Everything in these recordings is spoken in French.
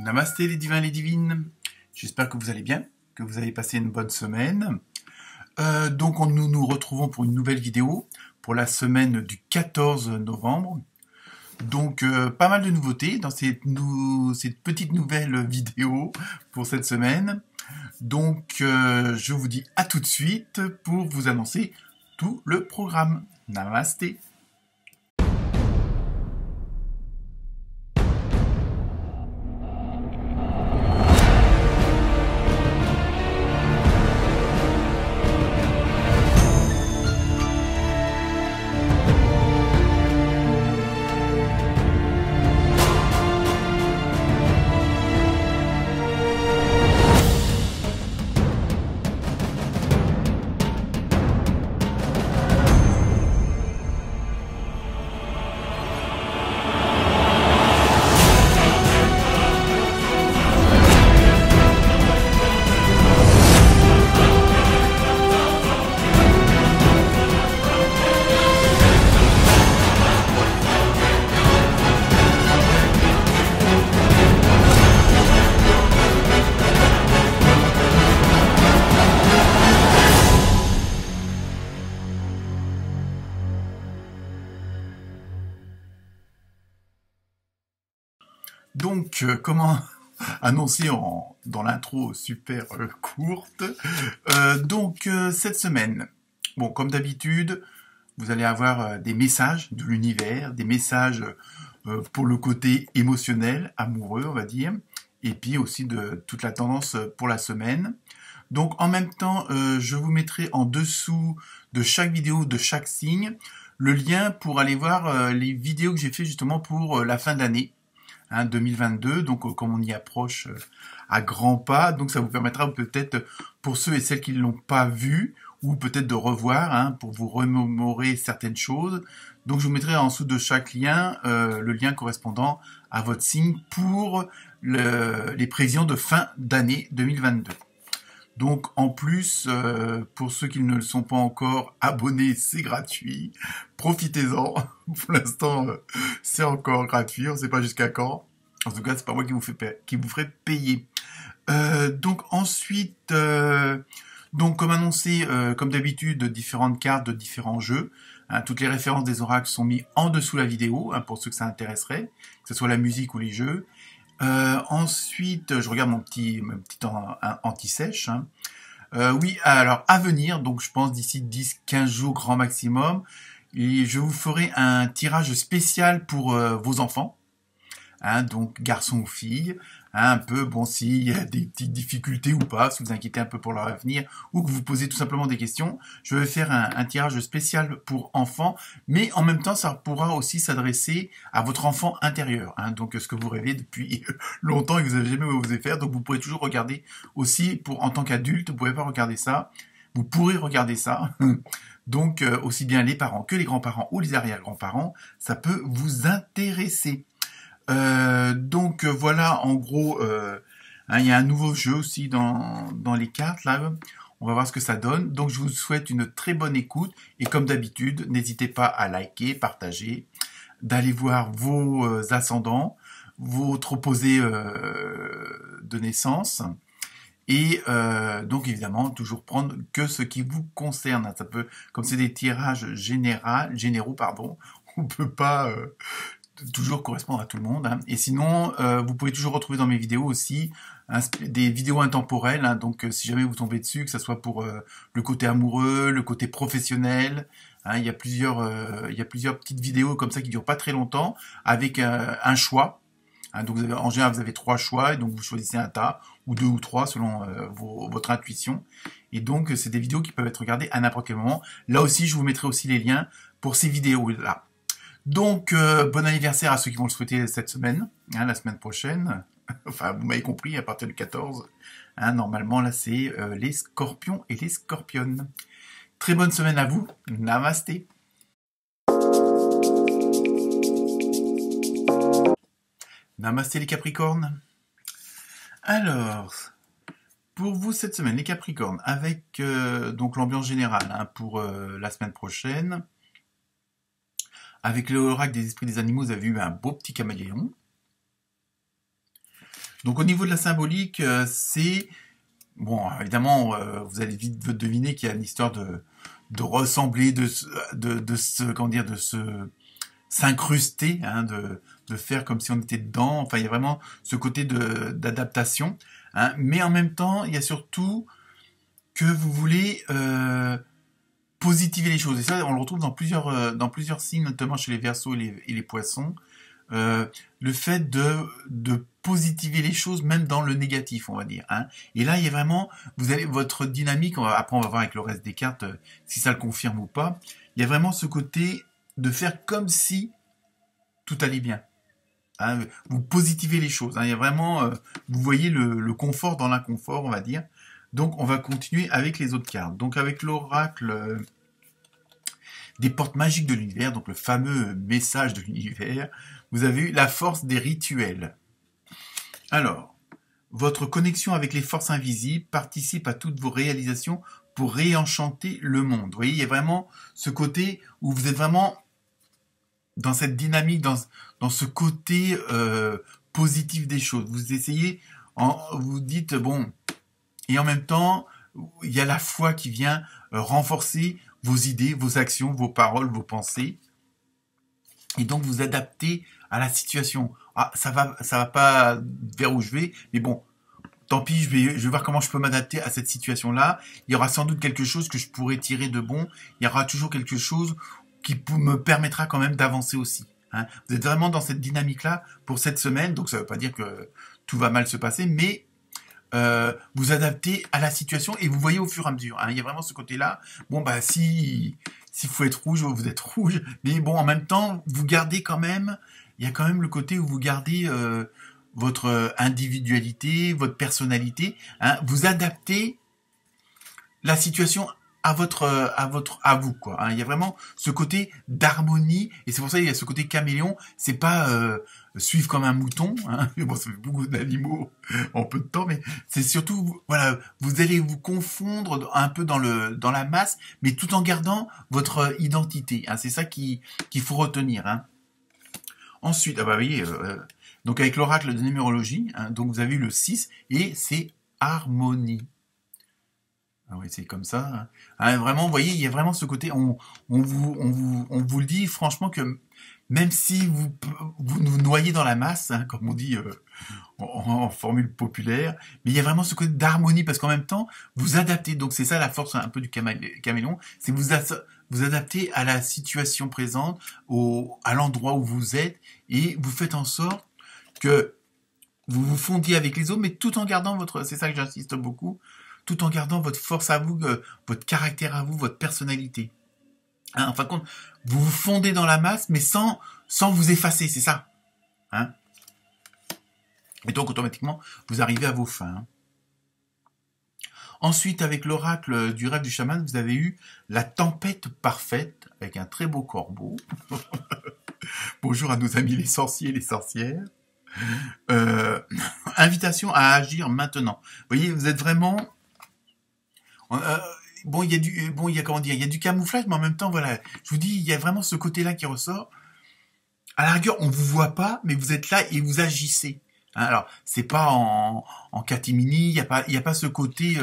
Namasté les divins et les divines, j'espère que vous allez bien, que vous avez passé une bonne semaine. Nous nous retrouvons pour une nouvelle vidéo pour la semaine du 14 novembre. Pas mal de nouveautés dans cette petite nouvelle vidéo pour cette semaine. Je vous dis à tout de suite pour vous annoncer tout le programme. Namasté. Comment annoncer dans l'intro super courte. Cette semaine, bon, comme d'habitude, vous allez avoir des messages de l'univers, des messages pour le côté émotionnel, amoureux, on va dire, et puis aussi de toute la tendance pour la semaine. Donc, en même temps, je vous mettrai en dessous de chaque vidéo, de chaque signe, le lien pour aller voir les vidéos que j'ai fait justement pour la fin d'année. 2022, comme on y approche à grands pas, donc ça vous permettra peut-être pour ceux et celles qui ne l'ont pas vu, ou peut-être de revoir, pour vous remémorer certaines choses. Donc je vous mettrai en dessous de chaque lien le lien correspondant à votre signe pour les prévisions de fin d'année 2022. Donc en plus, pour ceux qui ne le sont pas encore abonnés, c'est gratuit. Profitez-en. Pour l'instant, c'est encore gratuit. On ne sait pas jusqu'à quand. En tout cas, c'est pas moi qui vous ferai payer. Comme annoncé, comme d'habitude, différentes cartes de différents jeux. Toutes les références des oracles sont mises en dessous la vidéo, pour ceux que ça intéresserait, que ce soit la musique ou les jeux. Ensuite, je regarde mon petit anti-sèche. Oui, alors à venir, donc je pense d'ici 10-15 jours grand maximum, et je vous ferai un tirage spécial pour vos enfants, donc garçons ou filles, un peu, bon, s'il y a des petites difficultés ou pas, si vous inquiétez un peu pour leur avenir, ou que vous posez tout simplement des questions, je vais faire un tirage spécial pour enfants, mais en même temps, ça pourra aussi s'adresser à votre enfant intérieur, donc ce que vous rêvez depuis longtemps et que vous n'avez jamais osé faire, donc vous pourrez toujours regarder aussi, en tant qu'adulte, vous pouvez pas regarder ça, vous pourrez regarder ça, donc aussi bien les parents que les grands-parents ou les arrière-grands-parents, ça peut vous intéresser. Voilà, en gros, il y a un nouveau jeu aussi dans les cartes, là. On va voir ce que ça donne. Donc, je vous souhaite une très bonne écoute. Et comme d'habitude, n'hésitez pas à liker, partager, d'aller voir vos ascendants, votre opposé de naissance. Et évidemment, toujours prendre que ce qui vous concerne. Ça peut, comme c'est des tirages généraux, on peut pas toujours correspondre à tout le monde. Et sinon, vous pouvez toujours retrouver dans mes vidéos aussi des vidéos intemporelles. Donc, si jamais vous tombez dessus, que ce soit pour le côté amoureux, le côté professionnel, il y a plusieurs petites vidéos comme ça qui durent pas très longtemps, avec un choix. Donc, en général, vous avez 3 choix, et donc vous choisissez un tas, ou 2 ou 3 selon votre intuition. Et donc, c'est des vidéos qui peuvent être regardées à n'importe quel moment. Là aussi, je vous mettrai aussi les liens pour ces vidéos-là. Donc, bon anniversaire à ceux qui vont le souhaiter cette semaine, la semaine prochaine. Enfin, vous m'avez compris, à partir du 14. Normalement, là, c'est les scorpions et les scorpionnes. Très bonne semaine à vous. Namasté. Namasté les capricornes. Alors, pour vous cette semaine, les capricornes, avec l'ambiance générale pour la semaine prochaine. Avec l'oracle des esprits des animaux, vous avez eu un beau petit caméléon. Donc au niveau de la symbolique, c'est... Bon, évidemment, vous allez vite deviner qu'il y a une histoire de ressembler, comment dire, de se s'incruster, hein, de faire comme si on était dedans. Enfin, il y a vraiment ce côté d'adaptation. Hein, mais en même temps, il y a surtout que vous voulez positiver les choses. Et ça, on le retrouve dans plusieurs signes, notamment chez les Verseaux et les Poissons. Le fait de positiver les choses, même dans le négatif, on va dire. Hein. Et là, il y a vraiment, vous avez votre dynamique. Après, on va voir avec le reste des cartes si ça le confirme ou pas. Il y a vraiment ce côté de faire comme si tout allait bien. Hein, vous positivez les choses. Hein, il y a vraiment, vous voyez le confort dans l'inconfort, on va dire. Donc, on va continuer avec les autres cartes. Donc, avec l'oracle des portes magiques de l'univers, donc le fameux message de l'univers, vous avez eu la force des rituels. Alors, votre connexion avec les forces invisibles participe à toutes vos réalisations pour réenchanter le monde. Vous voyez, il y a vraiment ce côté où vous êtes vraiment dans cette dynamique, dans ce côté positif des choses. Vous essayez, vous dites, bon, et en même temps, il y a la foi qui vient renforcer vos idées, vos actions, vos paroles, vos pensées. Et donc, vous adaptez à la situation. Ah, ça va pas vers où je vais, mais bon, tant pis, je vais voir comment je peux m'adapter à cette situation-là. Il y aura sans doute quelque chose que je pourrais tirer de bon. Il y aura toujours quelque chose qui me permettra quand même d'avancer aussi. Hein. Vous êtes vraiment dans cette dynamique-là pour cette semaine, donc ça ne veut pas dire que tout va mal se passer, mais vous adaptez à la situation et vous voyez au fur et à mesure. Hein. Il y a vraiment ce côté-là. Bon, bah s'il faut être rouge, vous êtes rouge, mais bon, en même temps, vous gardez quand même, il y a quand même le côté où vous gardez votre individualité, votre personnalité. Hein. Vous adaptez la situation à vous, quoi. Hein. Il y a vraiment ce côté d'harmonie, et c'est pour ça qu'il y a ce côté caméléon. C'est pas suivre comme un mouton, hein. Bon, ça fait beaucoup d'animaux en peu de temps, mais c'est surtout, voilà, vous allez vous confondre un peu dans la masse, mais tout en gardant votre identité. Hein. C'est ça qu'il faut retenir. Hein. Ensuite, ah bah, vous voyez, donc avec l'oracle de numérologie, hein, donc vous avez eu le 6, et c'est harmonie. Ah oui, c'est comme ça. Hein. Ah, vraiment, vous voyez, il y a vraiment ce côté, on vous le dit franchement que même si vous nous noyez dans la masse, hein, comme on dit en formule populaire, mais il y a vraiment ce côté d'harmonie, parce qu'en même temps, vous adaptez, donc c'est ça la force un peu du caméléon, c'est vous adaptez à la situation présente, à l'endroit où vous êtes, et vous faites en sorte que vous vous fondiez avec les autres, mais tout en gardant c'est ça que j'insiste beaucoup, tout en gardant votre force à vous, votre caractère à vous, votre personnalité. Hein, en fin de compte, vous vous fondez dans la masse, mais sans vous effacer, c'est ça. Hein. Et donc, automatiquement, vous arrivez à vos fins. Hein. Ensuite, avec l'oracle du rêve du chaman, vous avez eu la tempête parfaite, avec un très beau corbeau. Bonjour à nos amis les sorciers et les sorcières. Invitation à agir maintenant. Vous voyez, vous êtes vraiment... bon, il y a du camouflage, mais en même temps, voilà, je vous dis, il y a vraiment ce côté-là qui ressort. À la rigueur, on vous voit pas, mais vous êtes là et vous agissez. Hein, alors, c'est pas en catimini, il y a pas ce côté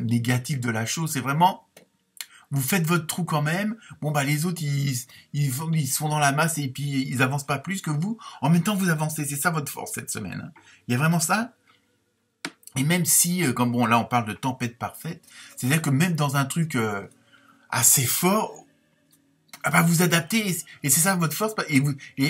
négatif de la chose. C'est vraiment, vous faites votre trou quand même. Bon, bah les autres, ils sont dans la masse et puis ils avancent pas plus que vous. En même temps, vous avancez. C'est ça votre force cette semaine. Hein. Il y a vraiment ça. Et même si, comme bon, là on parle de tempête parfaite, c'est-à-dire que même dans un truc assez fort, ah bah, vous adaptez, et c'est ça votre force, et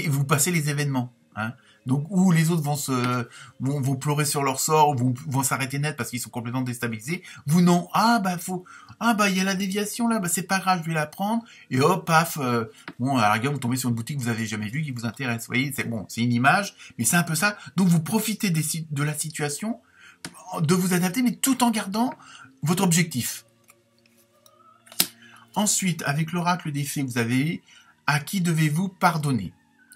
vous passez les événements. Hein. Donc, où les autres vont pleurer sur leur sort, vont s'arrêter net parce qu'ils sont complètement déstabilisés. Vous non, il y a la déviation là, bah c'est pas grave, je vais la prendre, et hop, paf, bon, à la rigueur, vous tombez sur une boutique que vous avez jamais vue, qui vous intéresse. Vous voyez, c'est une image, mais c'est un peu ça. Donc, vous profitez de la situation, de vous adapter, mais tout en gardant votre objectif. Ensuite, avec l'oracle des fées, vous avez à qui devez-vous pardonner?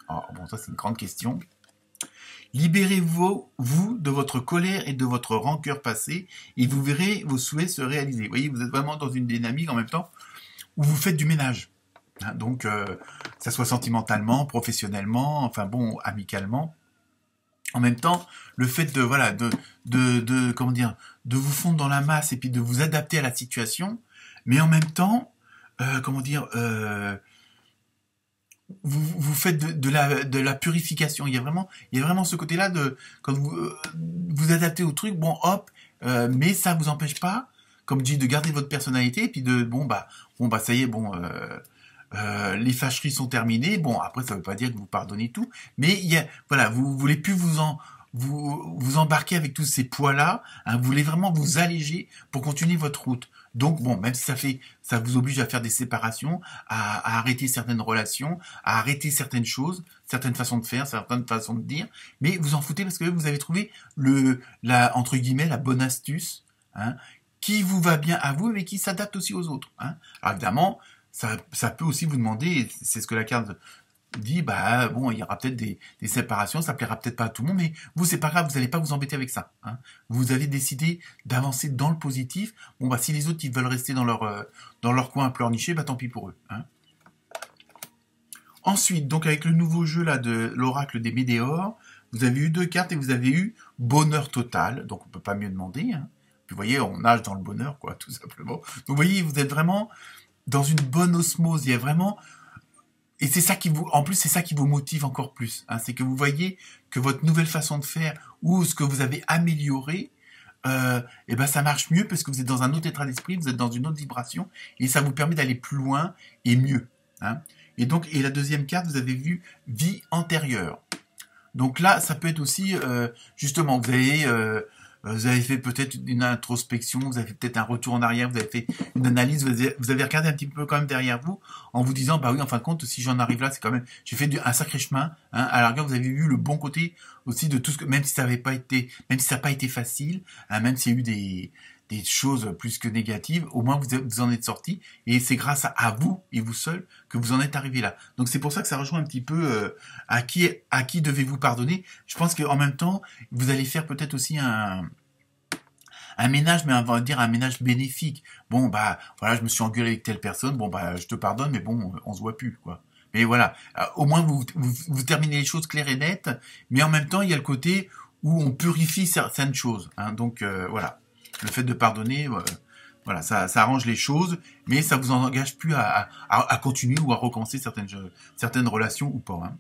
Alors, bon, ça c'est une grande question. Libérez-vous de votre colère et de votre rancœur passée, et vous verrez vos souhaits se réaliser. Vous voyez, vous êtes vraiment dans une dynamique en même temps où vous faites du ménage. Hein, donc, ça soit sentimentalement, professionnellement, enfin bon, amicalement. En même temps, le fait de, voilà, comment dire, de vous fondre dans la masse et puis de vous adapter à la situation, mais en même temps, comment dire, vous faites de la purification. Il y a vraiment ce côté-là de, quand vous vous adaptez au truc, bon, hop, mais ça vous empêche pas, comme dit, de garder votre personnalité et puis de, bon, bah, ça y est, bon, les fâcheries sont terminées. Bon, après, ça veut pas dire que vous pardonnez tout, mais il y a, voilà, vous voulez plus vous embarquer avec tous ces poids-là, hein, vous voulez vraiment vous alléger pour continuer votre route. Donc bon, même si ça vous oblige à faire des séparations, à arrêter certaines relations, à arrêter certaines choses, certaines façons de faire, certaines façons de dire, mais vous en foutez parce que vous avez trouvé entre guillemets, la bonne astuce, hein, qui vous va bien à vous, mais qui s'adapte aussi aux autres, hein. Alors évidemment, ça peut aussi vous demander, et c'est ce que la carte dit, bah bon, il y aura peut-être des séparations, ça plaira peut-être pas à tout le monde, mais vous, c'est pas grave, vous n'allez pas vous embêter avec ça, hein. Vous avez décidé d'avancer dans le positif. Bon, bah si les autres ils veulent rester dans leur coin à pleurnicher, bah tant pis pour eux, hein. Ensuite, donc avec le nouveau jeu là de l'oracle des Médéors, vous avez eu 2 cartes et vous avez eu bonheur total, donc on peut pas mieux demander, hein. Puis vous voyez, on nage dans le bonheur, quoi, tout simplement. Donc vous voyez, vous êtes vraiment dans une bonne osmose. Il y a vraiment, et c'est ça en plus, c'est ça qui vous motive encore plus, hein. C'est que vous voyez que votre nouvelle façon de faire ou ce que vous avez amélioré, et ben ça marche mieux parce que vous êtes dans un autre état d'esprit, vous êtes dans une autre vibration et ça vous permet d'aller plus loin et mieux, hein. Et donc, et la deuxième carte, vous avez vu vie antérieure. Donc là, ça peut être aussi, justement, vous avez fait peut-être une introspection, vous avez fait peut-être un retour en arrière, vous avez fait une analyse, vous avez regardé un petit peu quand même derrière vous, en vous disant, bah oui, en fin de compte, si j'en arrive là, c'est quand même, j'ai fait un sacré chemin, hein. À la rigueur, vous avez vu le bon côté aussi de tout ce que, même si ça n'a pas été facile, hein, même s'il y a eu des choses plus que négatives, au moins vous en êtes sorti, et c'est grâce à vous et vous seul que vous en êtes arrivé là. Donc c'est pour ça que ça rejoint un petit peu à qui devez-vous pardonner. Je pense qu'en même temps, vous allez faire peut-être aussi un ménage, mais on va dire un ménage bénéfique. Bon, bah voilà, je me suis engueulé avec telle personne, bon bah je te pardonne, mais bon, on se voit plus, quoi. Mais voilà, au moins vous terminez les choses claires et nettes, mais en même temps, il y a le côté où on purifie certaines choses, hein. Donc voilà. Le fait de pardonner, voilà, ça arrange les choses, mais ça vous engage plus à continuer ou à recommencer certaines relations ou pas, hein.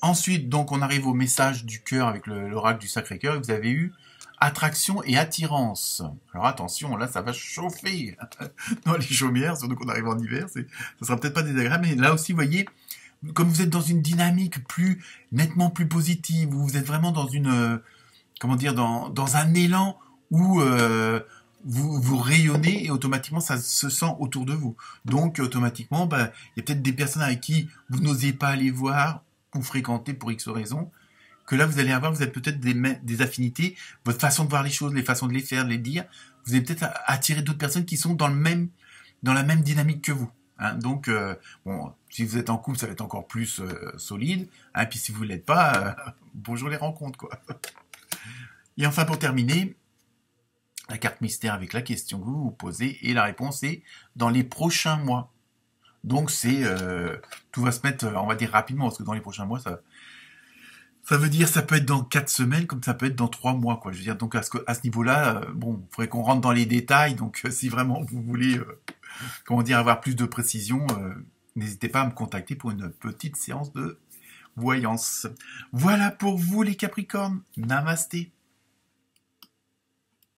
Ensuite, donc, on arrive au message du cœur avec l'oracle du Sacré-Cœur, et vous avez eu attraction et attirance. Alors attention, là, ça va chauffer dans les chaumières, surtout qu'on arrive en hiver, ça sera peut-être pas désagréable, mais là aussi, vous voyez, comme vous êtes dans une dynamique nettement plus positive, où vous êtes vraiment dans comment dire, dans un élan où vous rayonnez et automatiquement ça se sent autour de vous. Donc automatiquement, bah, il y a peut-être des personnes avec qui vous n'osez pas aller voir ou fréquenter pour X raisons, que là vous allez avoir, vous avez peut-être des affinités, votre façon de voir les choses, les façons de les faire, de les dire, vous allez peut-être attirer d'autres personnes qui sont dans la même dynamique que vous, hein. Donc bon, si vous êtes en couple, ça va être encore plus solide, hein. Puis si vous ne l'êtes pas, bonjour les rencontres, quoi. Et enfin pour terminer, la carte mystère avec la question que vous vous posez, et la réponse est dans les prochains mois. Donc tout va se mettre, on va dire rapidement, parce que dans les prochains mois, ça veut dire ça peut être dans 4 semaines, comme ça peut être dans 3 mois, quoi. Je veux dire, donc à ce niveau-là, bon, il faudrait qu'on rentre dans les détails. Donc si vraiment vous voulez, comment dire, avoir plus de précision, n'hésitez pas à me contacter pour une petite séance de voyance. Voilà pour vous les Capricornes. Namasté.